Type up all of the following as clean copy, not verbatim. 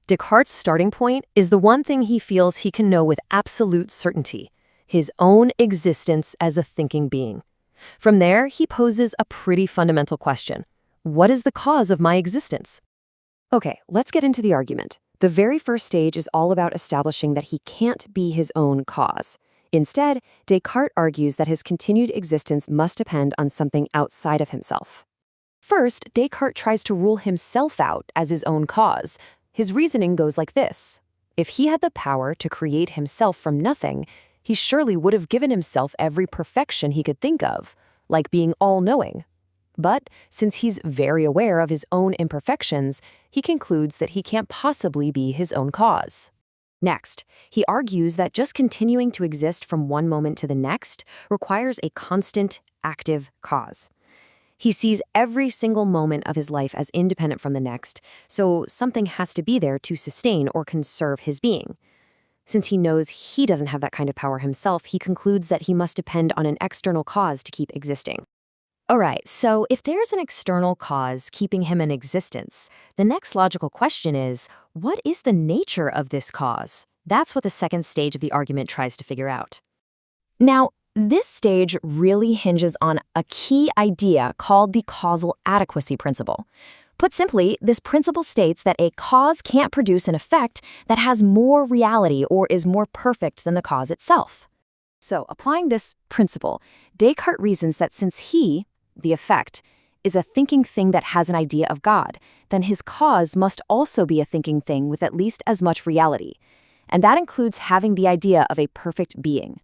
Descartes' starting point is the one thing he feels he can know with absolute certainty: his own existence as a thinking being. From there, he poses a pretty fundamental question. What is the cause of my existence? Okay, let's get into the argument. The very first stage is all about establishing that he can't be his own cause. Instead, Descartes argues that his continued existence must depend on something outside of himself. First, Descartes tries to rule himself out as his own cause. His reasoning goes like this. If he had the power to create himself from nothing, he surely would have given himself every perfection he could think of, like being all-knowing. But since he's very aware of his own imperfections, he concludes that he can't possibly be his own cause. Next, he argues that just continuing to exist from one moment to the next requires a constant, active cause. He sees every single moment of his life as independent from the next, so something has to be there to sustain or conserve his being. Since he knows he doesn't have that kind of power himself, he concludes that he must depend on an external cause to keep existing. Alright, so if there's an external cause keeping him in existence, the next logical question is, what is the nature of this cause? That's what the second stage of the argument tries to figure out. Now, this stage really hinges on a key idea called the causal adequacy principle. Put simply, this principle states that a cause can't produce an effect that has more reality or is more perfect than the cause itself. So, applying this principle, Descartes reasons that since he, the effect, is a thinking thing that has an idea of God, then his cause must also be a thinking thing with at least as much reality. And that includes having the idea of a perfect being.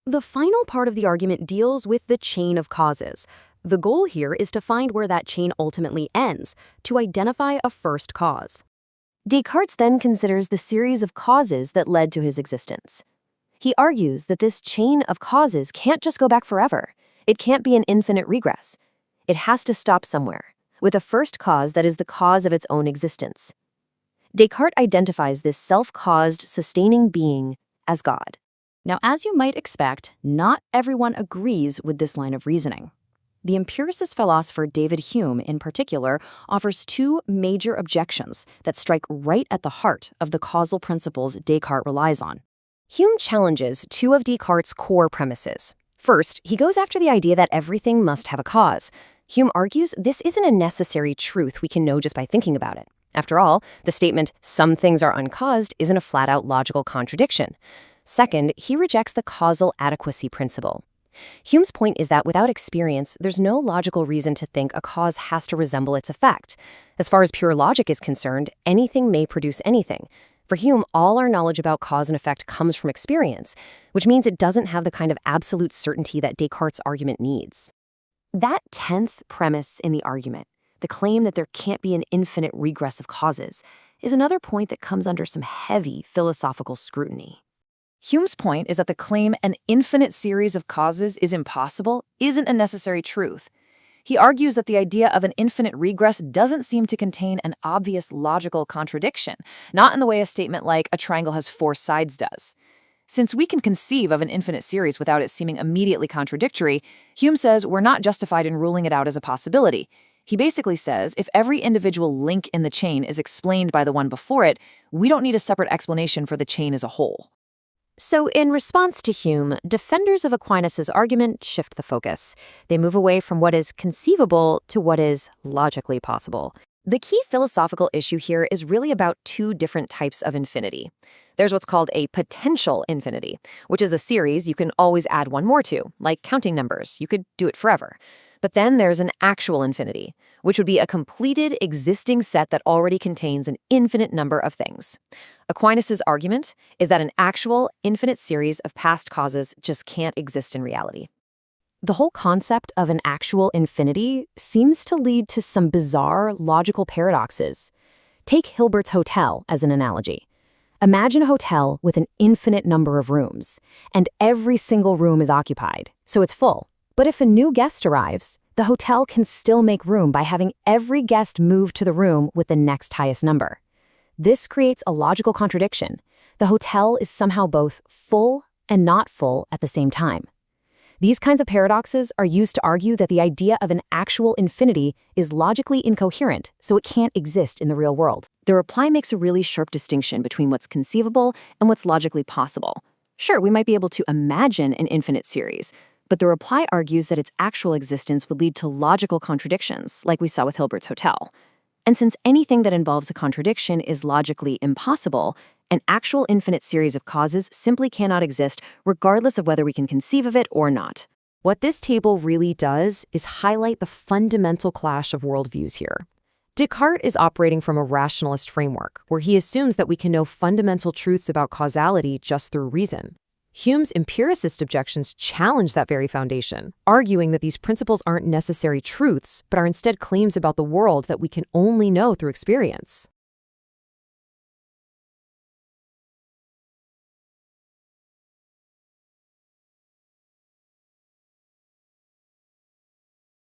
The final part of the argument deals with the chain of causes. The goal here is to find where that chain ultimately ends, to identify a first cause. Descartes then considers the series of causes that led to his existence. He argues that this chain of causes can't just go back forever. It can't be an infinite regress. It has to stop somewhere, with a first cause that is the cause of its own existence. Descartes identifies this self-caused, sustaining being as God. Now, as you might expect, not everyone agrees with this line of reasoning. The empiricist philosopher David Hume, in particular, offers two major objections that strike right at the heart of the causal principles Descartes relies on. Hume challenges two of Descartes' core premises. First, he goes after the idea that everything must have a cause. Hume argues this isn't a necessary truth we can know just by thinking about it. After all, the statement, "some things are uncaused," isn't a flat-out logical contradiction. Second, he rejects the causal adequacy principle. Hume's point is that without experience, there's no logical reason to think a cause has to resemble its effect. As far as pure logic is concerned, anything may produce anything. For Hume, all our knowledge about cause and effect comes from experience, which means it doesn't have the kind of absolute certainty that Descartes' argument needs. That 10th premise in the argument, the claim that there can't be an infinite regress of causes, is another point that comes under some heavy philosophical scrutiny. Hume's point is that the claim an infinite series of causes is impossible isn't a necessary truth. He argues that the idea of an infinite regress doesn't seem to contain an obvious logical contradiction, not in the way a statement like a triangle has four sides does. Since we can conceive of an infinite series without it seeming immediately contradictory, Hume says we're not justified in ruling it out as a possibility. He basically says if every individual link in the chain is explained by the one before it, we don't need a separate explanation for the chain as a whole. So in response to Hume, defenders of Aquinas' argument shift the focus. They move away from what is conceivable to what is logically possible. The key philosophical issue here is really about two different types of infinity. There's what's called a potential infinity, which is a series you can always add one more to, like counting numbers. You could do it forever. But then there's an actual infinity, which would be a completed existing set that already contains an infinite number of things. Aquinas' argument is that an actual, infinite series of past causes just can't exist in reality. The whole concept of an actual infinity seems to lead to some bizarre logical paradoxes. Take Hilbert's Hotel as an analogy. Imagine a hotel with an infinite number of rooms, and every single room is occupied, so it's full. But if a new guest arrives, the hotel can still make room by having every guest move to the room with the next highest number. This creates a logical contradiction. The hotel is somehow both full and not full at the same time. These kinds of paradoxes are used to argue that the idea of an actual infinity is logically incoherent, so it can't exist in the real world. The reply makes a really sharp distinction between what's conceivable and what's logically possible. Sure, we might be able to imagine an infinite series, but the reply argues that its actual existence would lead to logical contradictions, like we saw with Hilbert's Hotel. And since anything that involves a contradiction is logically impossible, an actual infinite series of causes simply cannot exist regardless of whether we can conceive of it or not. What this table really does is highlight the fundamental clash of worldviews here. Descartes is operating from a rationalist framework, where he assumes that we can know fundamental truths about causality just through reason. Hume's empiricist objections challenge that very foundation, arguing that these principles aren't necessary truths, but are instead claims about the world that we can only know through experience.